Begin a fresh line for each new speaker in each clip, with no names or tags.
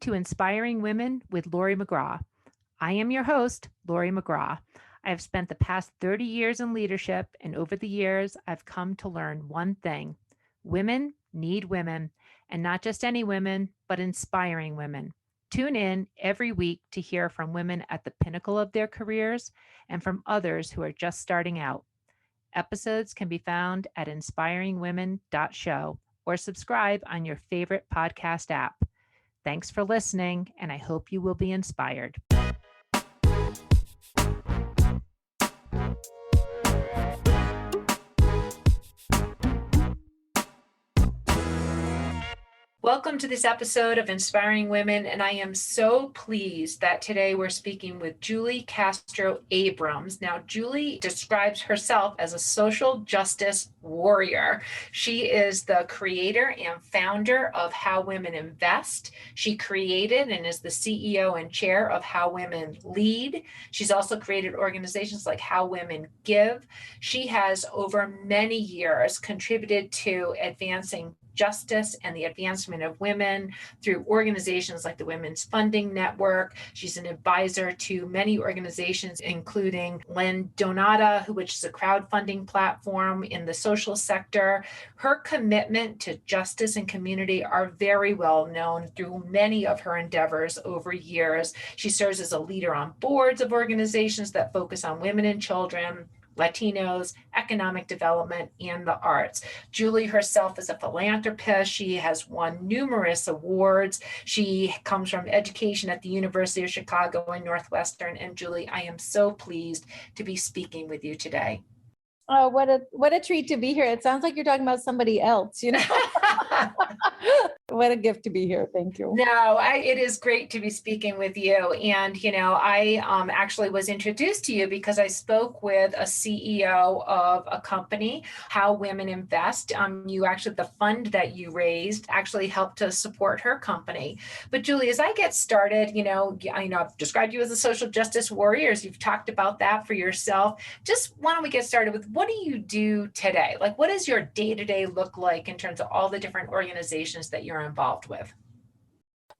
to Inspiring Women with Laurie McGraw. I am your host, Laurie McGraw. I have spent the past 30 years in leadership, and over the years, I've come to learn one thing. Women need women, and not just any women, but inspiring women. Tune in every week to hear from women at the pinnacle of their careers and from others who are just starting out. Episodes can be found at inspiringwomen.show or subscribe on your favorite podcast app. Thanks for listening, and I hope you will be inspired. Welcome to this episode of Inspiring Women, and I am so pleased that today we're speaking with Julie Castro Abrams. Now, Julie describes herself as a social justice warrior. She is the creator and founder of How Women Invest. She created and is the CEO and chair of How Women Lead. She's also created organizations like How Women Give. She has, over many years, contributed to advancing justice and the advancement of women through organizations like the Women's Funding Network. She's an advisor to many organizations, including Lend Donata, which is a crowdfunding platform in the social sector. Her commitment to justice and community are very well known through many of her endeavors over years. She serves as a leader on boards of organizations that focus on women and children, Latinos, economic development, and the arts. Julie herself is a philanthropist. She has won numerous awards. She comes from education at the University of Chicago and Northwestern. And Julie, I am so pleased to be speaking with you today.
Oh, what a treat to be here. It sounds like you're talking about somebody else, you know. What a gift to be here. Thank you.
No, it is great to be speaking with you. And, I actually was introduced to you because I spoke with a CEO of a company, How Women Invest. The fund that you raised actually helped to support her company. But Julie, as I get started, I've described you as a social justice warrior. You've talked about that for yourself. Just why don't we get started with, what do you do today? Like, what does your day-to-day look like in terms of all the different organizations that you're involved with?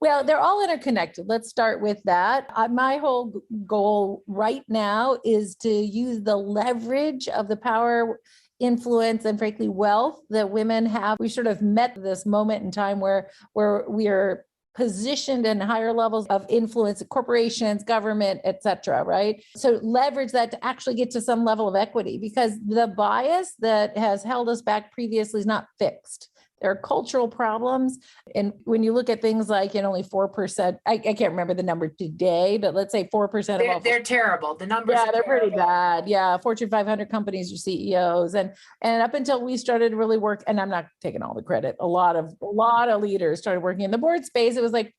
Well, they're all interconnected. Let's start with that. My whole goal right now is to use the leverage of the power, influence, and frankly, wealth that women have. We sort of met this moment in time where we are positioned in higher levels of influence, corporations, government, et cetera, right? So leverage that to actually get to some level of equity, because the bias that has held us back previously is not fixed. There are cultural problems. And when you look at things like, only 4%, I can't remember the number today, but let's say 4% of all.
They're terrible. The numbers are
they're
terrible.
pretty bad. Yeah. Fortune 500 companies are CEOs. And up until we started to really work, and I'm not taking all the credit, a lot of leaders started working in the board space. It was like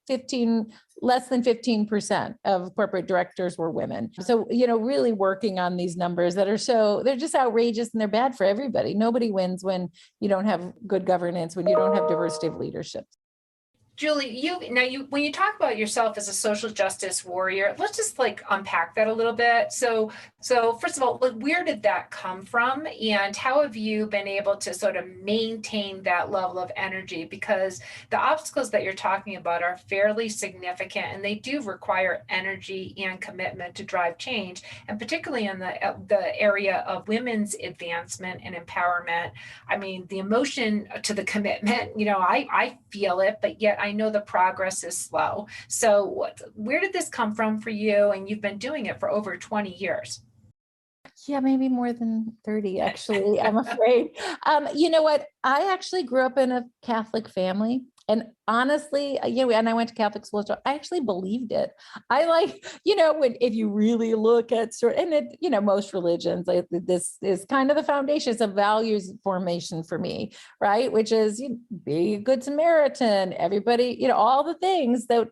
less than 15% of corporate directors were women. So, really working on these numbers that are they're just outrageous and they're bad for everybody. Nobody wins when you don't have good governance, when you don't have diversity of leadership.
Julie, when you talk about yourself as a social justice warrior, let's just unpack that a little bit. So first of all, where did that come from, and how have you been able to sort of maintain that level of energy? Because the obstacles that you're talking about are fairly significant, and they do require energy and commitment to drive change, and particularly in the area of women's advancement and empowerment. I mean, the emotion to the commitment, I feel it, but yet I know the progress is slow. So where did this come from for you? And you've been doing it for over 20 years.
Yeah, maybe more than 30, actually, I'm afraid. You know what? I actually grew up in a Catholic family. And honestly, and I went to Catholic school, so I actually believed it. If you really look at most religions, this is kind of the foundation. It's a values formation for me, right? Which is be a good Samaritan, everybody, all the things that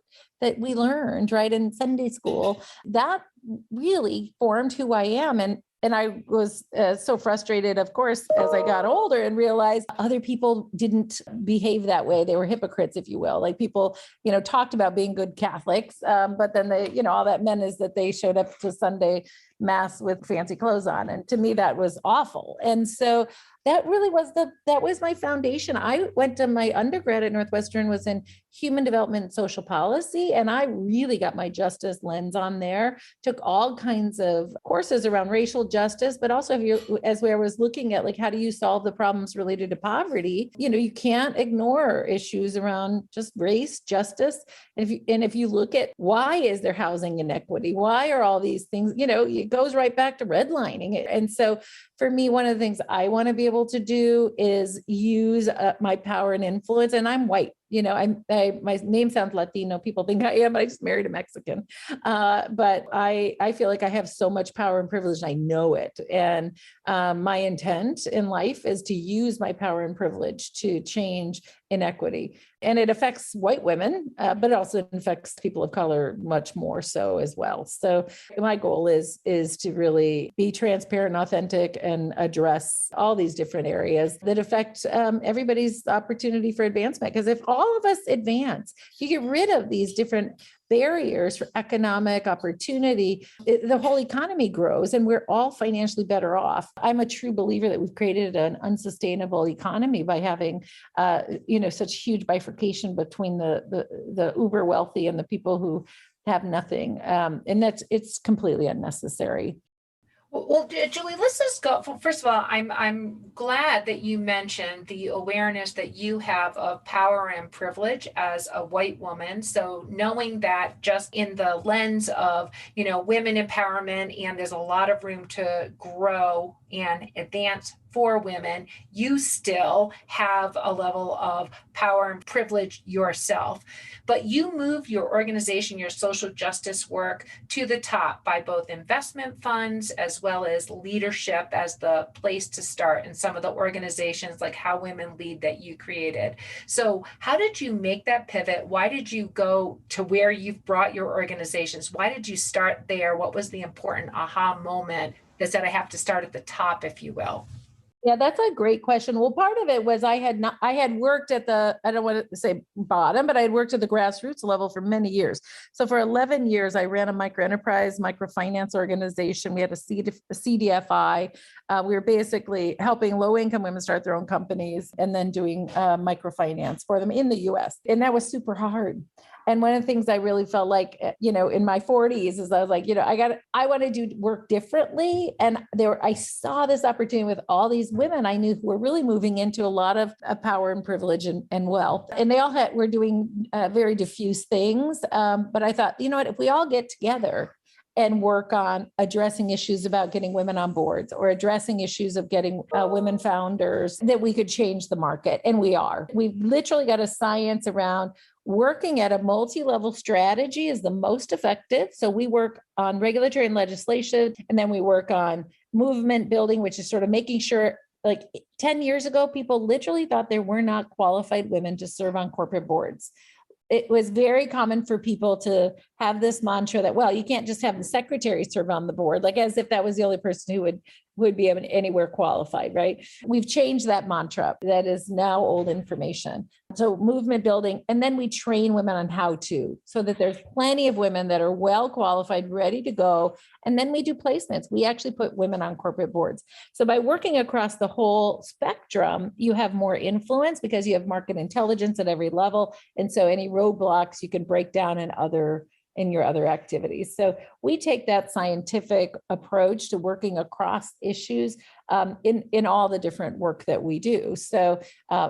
we learned, right, in Sunday school, that really formed who I am. And I was so frustrated, of course, as I got older and realized other people didn't behave that way. They were hypocrites, if you will. Like people, talked about being good Catholics, but then they, all that meant is that they showed up to Sunday mass with fancy clothes on. And to me, that was awful. And so that really was my foundation. I went to my undergrad at Northwestern was in human development and social policy. And I really got my justice lens on there, took all kinds of courses around racial justice, but also as I was looking at like, how do you solve the problems related to poverty? You can't ignore issues around just race, justice. And if you look at why is there housing inequity? Why are all these things, it goes right back to redlining. And so for me, one of the things I want to be able to do is use my power and influence. And I'm white. My name sounds Latino. People think I am, but I just married a Mexican. But I feel like I have so much power and privilege, and I know it. And my intent in life is to use my power and privilege to change inequity. And it affects white women, but it also affects people of color much more so as well. So my goal is to really be transparent and authentic and address all these different areas that affect everybody's opportunity for advancement. Because if all of us advance, you get rid of these different barriers for economic opportunity, the whole economy grows and we're all financially better off. I'm a true believer that we've created an unsustainable economy by having, such huge bifurcation between the uber wealthy and the people who have nothing. And it's completely unnecessary.
Well, Julie, let's just go. First of all, I'm glad that you mentioned the awareness that you have of power and privilege as a white woman. So knowing that just in the lens of, women empowerment, and there's a lot of room to grow and advance for women, you still have a level of power and privilege yourself. But you move your organization, your social justice work to the top by both investment funds as well as leadership as the place to start in some of the organizations like How Women Lead that you created. So how did you make that pivot? Why did you go to where you've brought your organizations? Why did you start there? What was the important aha moment that said, I have to start at the top, if you will?
Yeah, that's a great question. Well, part of it was I had worked at I don't want to say bottom, but I had worked at the grassroots level for many years. So for 11 years, I ran a microfinance organization. We had a CDFI. We were basically helping low-income women start their own companies and then doing microfinance for them in the US. And that was super hard. And one of the things I really felt like, in my 40s is I was like, I want to do work differently. And I saw this opportunity with all these women I knew who were really moving into a lot of power and privilege and wealth. And they all were doing very diffuse things. But I thought, if we all get together and work on addressing issues about getting women on boards or addressing issues of getting women founders, that we could change the market. And we are. We've literally got a science around working at a multi-level strategy is the most effective. So we work on regulatory and legislation, and then we work on movement building, which is sort of making sure, like 10 years ago, people literally thought there were not qualified women to serve on corporate boards. It was very common for people to have this mantra that, well, you can't just have the secretary serve on the board, like as if that was the only person who would be anywhere qualified, right? We've changed that mantra. That is now old information. So movement building, and then we train women on how to, so that there's plenty of women that are well qualified, ready to go. And then we do placements. We actually put women on corporate boards. So by working across the whole spectrum, you have more influence because you have market intelligence at every level. And so any roadblocks you can break down in your other activities. So we take that scientific approach to working across issues in all the different work that we do. So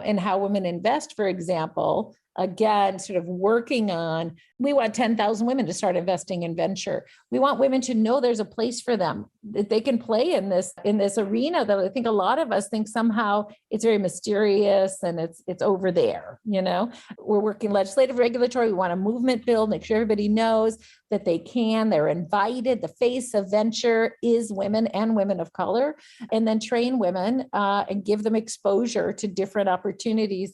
in How Women Invest, for example, again, sort of working on, we want 10,000 women to start investing in venture. We want women to know there's a place for them, that they can play in this arena that I think a lot of us think somehow it's very mysterious and it's over there. We're working legislative, regulatory. We want a movement build, make sure everybody knows that they're invited. The face of venture is women and women of color, and then train women and give them exposure to different opportunities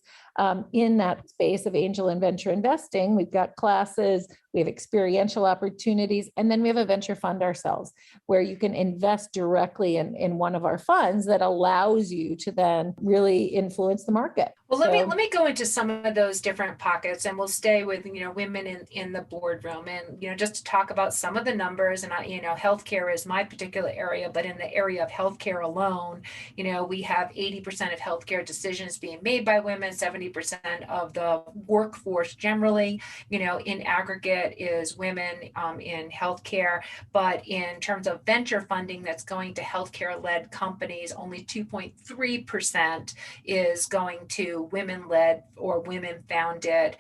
in that space of angel and venture investing. We've got classes We have experiential opportunities. And then we have a venture fund ourselves where you can invest directly in one of our funds that allows you to then really influence the market.
Well, let me go into some of those different pockets, and we'll stay with, women in the boardroom, and, just to talk about some of the numbers. And healthcare is my particular area, but in the area of healthcare alone, we have 80% of healthcare decisions being made by women, 70% of the workforce generally, in aggregate is women in healthcare. But in terms of venture funding that's going to healthcare-led companies, only 2.3% is going to women-led or women-founded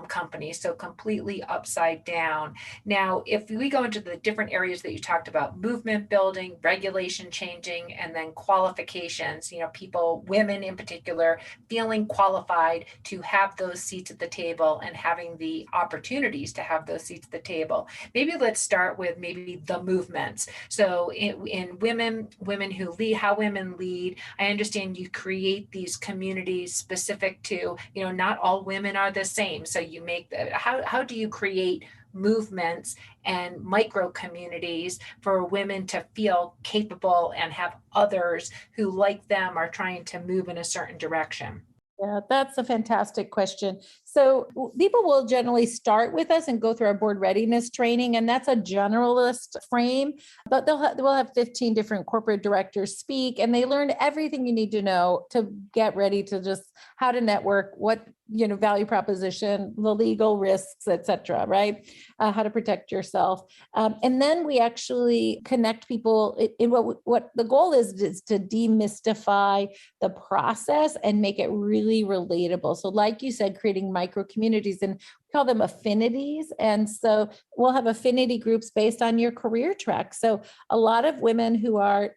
companies. So completely upside down. Now, if we go into the different areas that you talked about, movement building, regulation changing, and then qualifications, people, women in particular, feeling qualified to have those seats at the table and having the opportunities to have those seats at the table. Maybe let's start with maybe the movements. So in women who lead, how women lead, I understand you create these communities specific to, not all women are the same. So you make how do you create movements and micro communities for women to feel capable and have others who, like them, are trying to move in a certain direction?
Yeah, that's a fantastic question. So people will generally start with us and go through our board readiness training, and that's a generalist frame, but we'll have 15 different corporate directors speak, and they learn everything you need to know to get ready to just how to network, what, value proposition, the legal risks, et cetera, right? How to protect yourself. And then we actually connect people in what the goal is to demystify the process and make it really relatable. So like you said, creating micro communities, and we call them affinities. And so we'll have affinity groups based on your career track. So a lot of women who are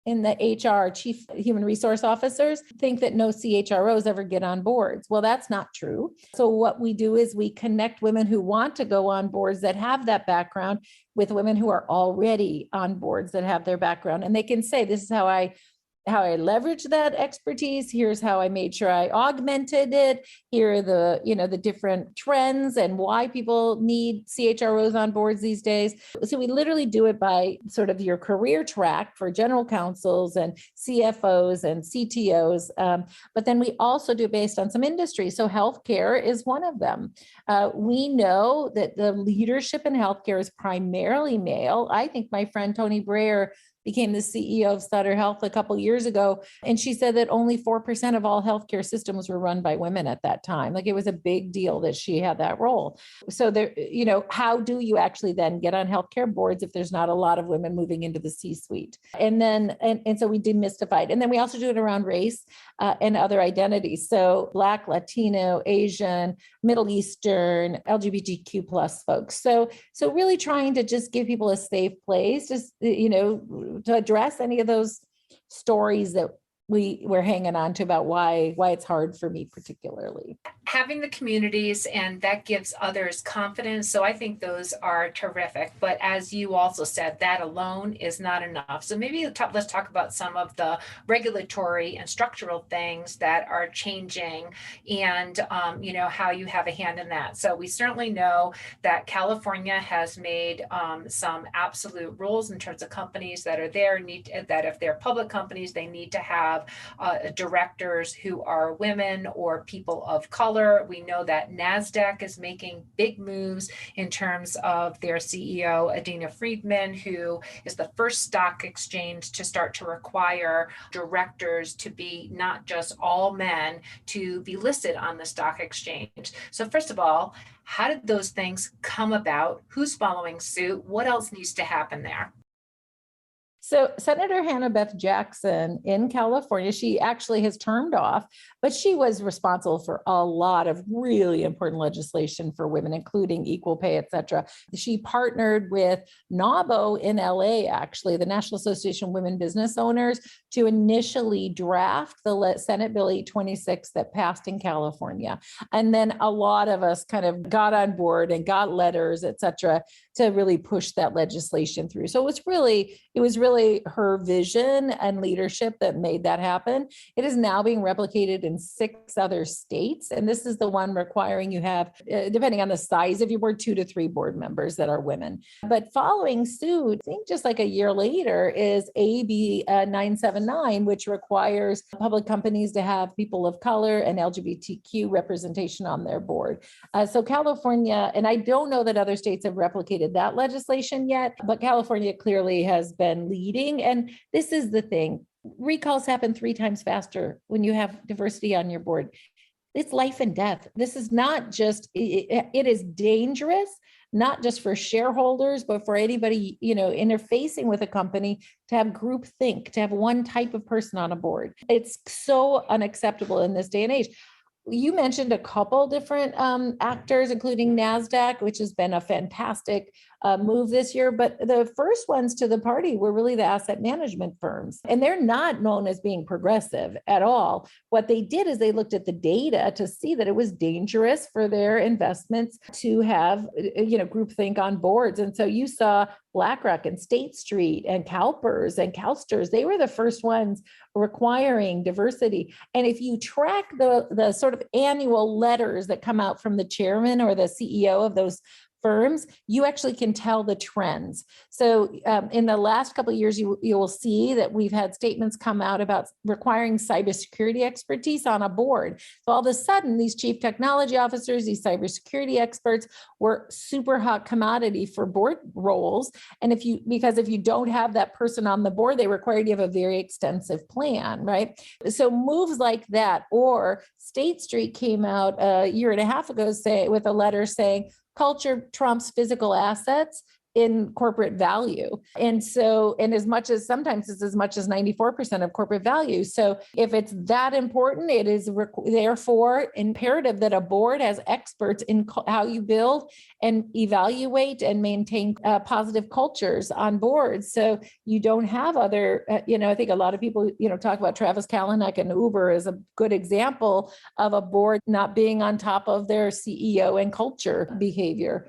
in the HR, chief human resource officers, think that no CHROs ever get on boards. Well, that's not true. So what we do is we connect women who want to go on boards that have that background with women who are already on boards that have their background. And they can say, this is how I leveraged that expertise. Here's how I made sure I augmented it. Here are the, the different trends and why people need CHROs on boards these days. So we literally do it by sort of your career track for general counsels and CFOs and CTOs. But then we also do it based on some industry. So healthcare is one of them. We know that the leadership in healthcare is primarily male. I think my friend Tony Breyer became the CEO of Sutter Health a couple of years ago. And she said that only 4% of all healthcare systems were run by women at that time. Like, it was a big deal that she had that role. So there, how do you actually then get on healthcare boards if there's not a lot of women moving into the C-suite? And then, and so we demystified. And then we also do it around race and other identities. So Black, Latino, Asian, Middle Eastern, LGBTQ plus folks. So really trying to just give people a safe place, just, to address any of those stories that we're hanging on to about why it's hard for me particularly.
Having the communities, and that gives others confidence. So I think those are terrific. But as you also said, that alone is not enough. So maybe let's talk about some of the regulatory and structural things that are changing, and how you have a hand in that. So we certainly know that California has made some absolute rules in terms of companies that are there, that if they're public companies, they need to have directors who are women or people of color. We know that NASDAQ is making big moves in terms of their CEO, Adina Friedman, who is the first stock exchange to start to require directors to be not just all men, to be listed on the stock exchange. So first of all, how did those things come about? Who's following suit? What else needs to happen there?
So Senator Hannah Beth Jackson in California, she actually has termed off, but she was responsible for a lot of really important legislation for women, including equal pay, et cetera. She partnered with NAWBO in LA, actually, the National Association of Women Business Owners, to initially draft the Senate Bill 826 that passed in California. And then a lot of us kind of got on board and got letters, et cetera, to really push that legislation through. So it was really really her vision and leadership that made that happen. It is now being replicated in 6 other states. And this is the one requiring you have, depending on the size of your board, 2 to 3 board members that are women. But following suit, I think just like a year later, is AB 979, which requires public companies to have people of color and LGBTQ representation on their board. So California, and I don't know that other states have replicated that legislation yet, but California clearly has been leading. And this is the thing. Recalls happen 3 times faster when you have diversity on your board. It's life and death. This is not just, it is dangerous, not just for shareholders, but for anybody, interfacing with a company to have group think, to have one type of person on a board. It's so unacceptable in this day and age. You mentioned a couple different actors, including NASDAQ, which has been a fantastic move this year. But the first ones to the party were really the asset management firms. And they're not known as being progressive at all. What they did is they looked at the data to see that it was dangerous for their investments to have, groupthink on boards. And so you saw BlackRock and State Street and CalPERS and CalSTRS. They were the first ones requiring diversity. And if you track the sort of annual letters that come out from the chairman or the CEO of those firms, you actually can tell the trends. So in the last couple of years, you will see that we've had statements come out about requiring cybersecurity expertise on a board. So all of a sudden, these chief technology officers, these cybersecurity experts were super hot commodity for board roles. And because if you don't have that person on the board, they require you to have a very extensive plan, right? So moves like that, or State Street came out a year and a half ago with a letter saying, culture trumps physical assets in corporate value. And sometimes it's as much as 94% of corporate value. So if it's that important, it is therefore imperative that a board has experts in how you build and evaluate and maintain positive cultures on boards. So you don't have other, I think a lot of people, talk about Travis Kalanick and Uber as a good example of a board not being on top of their CEO and culture behavior.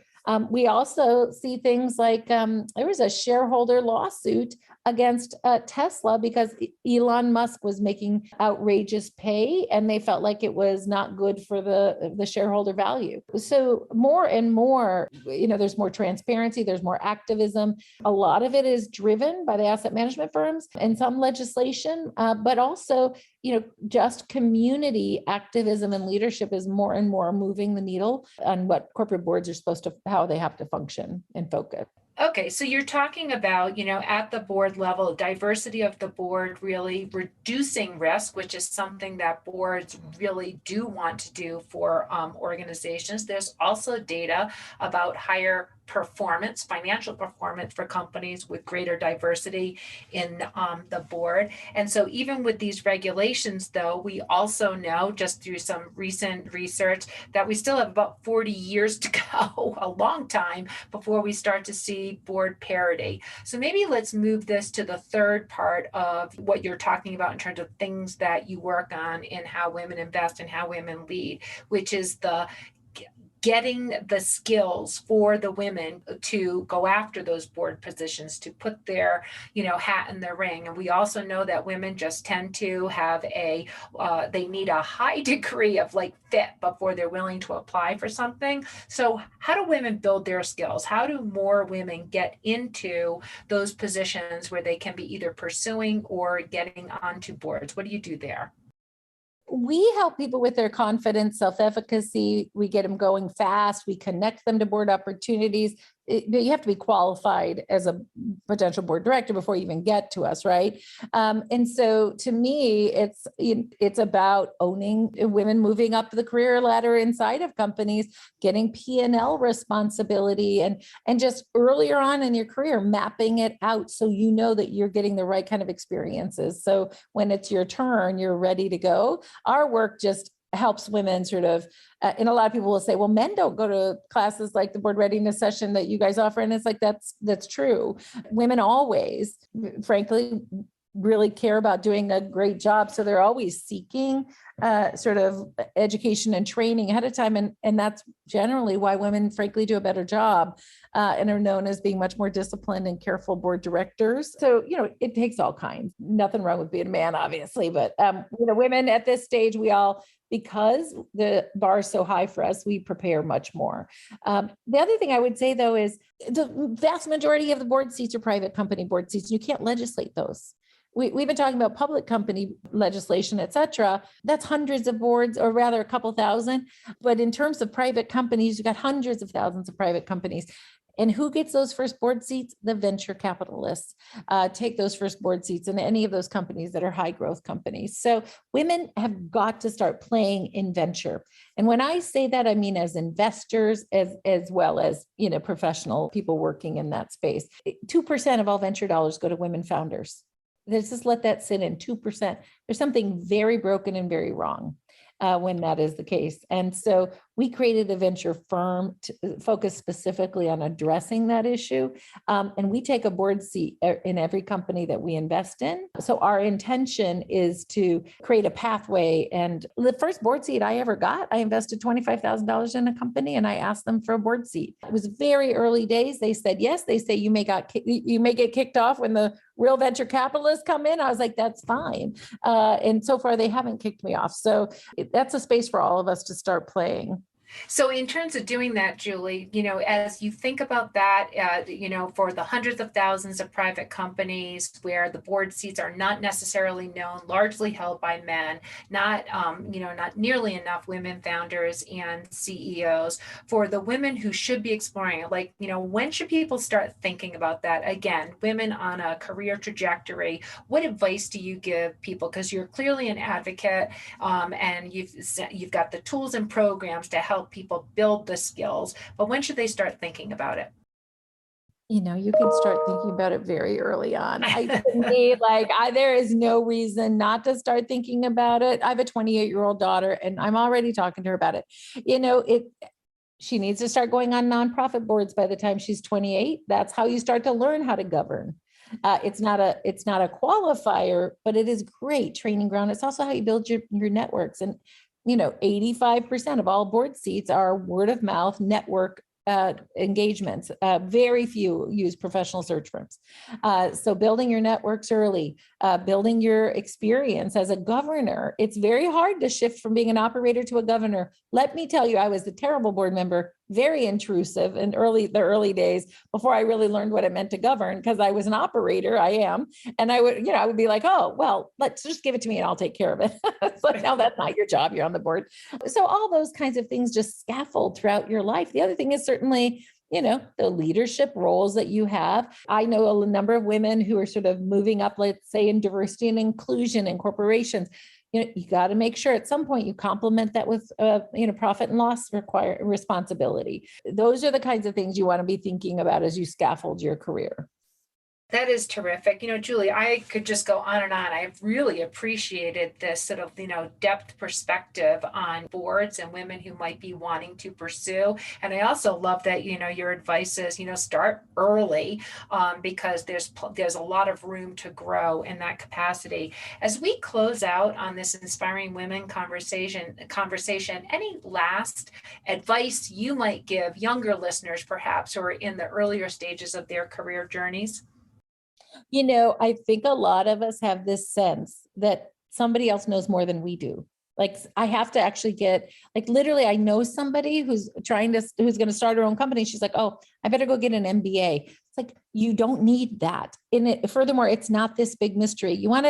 We also see things like there was a shareholder lawsuit against Tesla because Elon Musk was making outrageous pay, and they felt like it was not good for the shareholder value. So more and more, there's more transparency, there's more activism. A lot of it is driven by the asset management firms and some legislation, but also, just community activism and leadership is more and more moving the needle on what corporate boards are how they have to function and focus.
Okay, so you're talking about, at the board level, diversity of the board, really reducing risk, which is something that boards really do want to do for organizations. There's also data about higher performance, financial performance for companies with greater diversity in the board. And so even with these regulations, though, we also know just through some recent research that we still have about 40 years to go, a long time, before we start to see board parity. So maybe let's move this to the third part of what you're talking about in terms of things that you work on in how women invest and how women lead, which is the getting the skills for the women to go after those board positions, to put their, hat in the ring. And we also know that women just tend to have they need a high degree of fit before they're willing to apply for something. So how do women build their skills? How do more women get into those positions where they can be either pursuing or getting onto boards? What do you do there?
We help people with their confidence, self-efficacy. We get them going fast. We connect them to board opportunities. You have to be qualified as a potential board director before you even get to us, right? And so to me, it's about owning women moving up the career ladder inside of companies, getting P&L responsibility, and just earlier on in your career, mapping it out so you know that you're getting the right kind of experiences. So when it's your turn, you're ready to go. Our work just helps women sort of, and a lot of people will say, well, men don't go to classes like the board readiness session that you guys offer. And it's like, that's true. Women always, frankly, really care about doing a great job. So they're always seeking sort of education and training ahead of time. And that's generally why women, frankly, do a better job and are known as being much more disciplined and careful board directors. So, it takes all kinds. Nothing wrong with being a man, obviously, but, women at this stage, because the bar is so high for us, we prepare much more. The other thing I would say, though, is the vast majority of the board seats are private company board seats. You can't legislate those. We've been talking about public company legislation, et cetera. That's hundreds of boards, or rather a couple thousand. But in terms of private companies, you've got hundreds of thousands of private companies. And who gets those first board seats? The venture capitalists take those first board seats in any of those companies that are high growth companies. So women have got to start playing in venture. And when I say that, I mean as investors, as well as professional people working in that space. 2% of all venture dollars go to women founders. Let's just let that sit in 2%. There's something very broken and very wrong when that is the case. And so we created a venture firm to focus specifically on addressing that issue. And we take a board seat in every company that we invest in. So our intention is to create a pathway. And the first board seat I ever got, I invested $25,000 in a company and I asked them for a board seat. It was very early days. They said yes. They say you may get kicked off when the real venture capitalists come in. I was like, that's fine. And so far they haven't kicked me off. So that's a space for all of us to start playing.
So in terms of doing that, Julie, as you think about that, for the hundreds of thousands of private companies where the board seats are not necessarily known, largely held by men, not nearly enough women founders and CEOs, for the women who should be exploring it, when should people start thinking about that? Again, women on a career trajectory, what advice do you give people? Because you're clearly an advocate and you've got the tools and programs to help people build the skills, but when should they start thinking about it?
You can start thinking about it very early on. There is no reason not to start thinking about it. I have a 28-year-old daughter and I'm already talking to her about it. She needs to start going on nonprofit boards by the time she's 28. That's how you start to learn how to govern. It's not a qualifier, but it is great training ground. It's also how you build your networks. And 85% of all board seats are word of mouth network engagements. Very few use professional search firms. So building your networks early, building your experience as a governor. It's very hard to shift from being an operator to a governor. Let me tell you, I was a terrible board member, very intrusive in the early days before I really learned what it meant to govern, because I was an operator. I am. And I would be like, oh, well, let's just give it to me and I'll take care of it. It's like, no, that's not your job. You're on the board. So all those kinds of things just scaffold throughout your life. The other thing is certainly, the leadership roles that you have. I know a number of women who are sort of moving up, let's say, in diversity and inclusion in corporations. You got to make sure at some point you complement that with, profit and loss responsibility. Those are the kinds of things you want to be thinking about as you scaffold your career.
That is terrific. Julie, I could just go on and on. I've really appreciated this sort of, depth perspective on boards and women who might be wanting to pursue. And I also love that, your advice is, start early because there's a lot of room to grow in that capacity. As we close out on this Inspiring Women conversation, any last advice you might give younger listeners, perhaps, who are in the earlier stages of their career journeys?
I think a lot of us have this sense that somebody else knows more than we do. Like I have to actually literally, I know somebody who's going to start her own company. She's like, oh, I better go get an MBA. It's like, you don't need that. Furthermore, it's not this big mystery. You want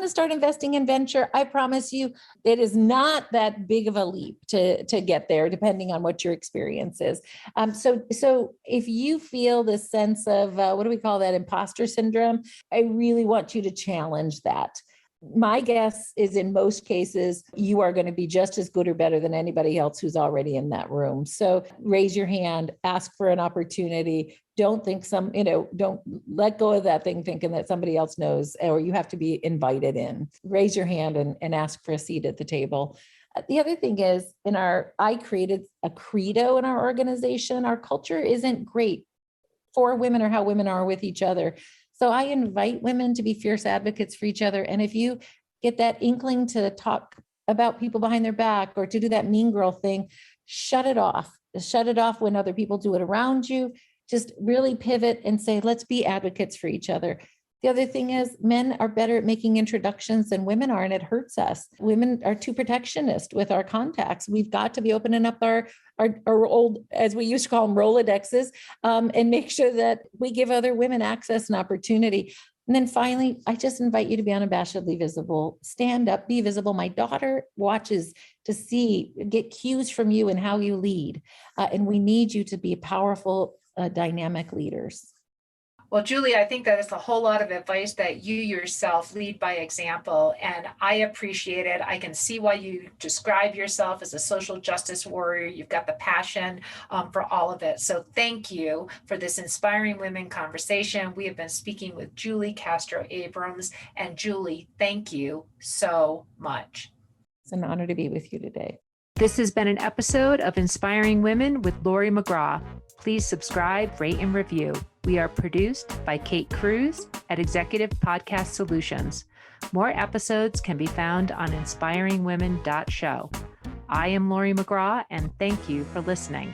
to start investing in venture. I promise you, it is not that big of a leap to get there, depending on what your experience is. So if you feel this sense of, what do we call that? Imposter syndrome, I really want you to challenge that. My guess is in most cases, you are going to be just as good or better than anybody else who's already in that room. So raise your hand, ask for an opportunity. Don't think don't let go of that thing thinking that somebody else knows, or you have to be invited in. Raise your hand and ask for a seat at the table. The other thing is I created a credo in our organization. Our culture isn't great for women or how women are with each other. So I invite women to be fierce advocates for each other. And if you get that inkling to talk about people behind their back or to do that mean girl thing, shut it off. Shut it off when other people do it around you. Just really pivot and say, let's be advocates for each other. The other thing is men are better at making introductions than women are, and it hurts us. Women are too protectionist with our contacts. We've got to be opening up our old, as we used to call them, Rolodexes, and make sure that we give other women access and opportunity. And then finally, I just invite you to be unabashedly visible. Stand up, be visible. My daughter watches to see, get cues from you and how you lead. And we need you to be powerful, dynamic leaders.
Well, Julie, I think that is a whole lot of advice that you yourself lead by example, and I appreciate it. I can see why you describe yourself as a social justice warrior. You've got the passion for all of it. So thank you for this Inspiring Women conversation. We have been speaking with Julie Castro Abrams, and Julie, thank you so much.
It's an honor to be with you today.
This has been an episode of Inspiring Women with Laurie McGraw. Please subscribe, rate, and review. We are produced by Kate Cruz at Executive Podcast Solutions. More episodes can be found on inspiringwomen.show. I am Laurie McGraw, and thank you for listening.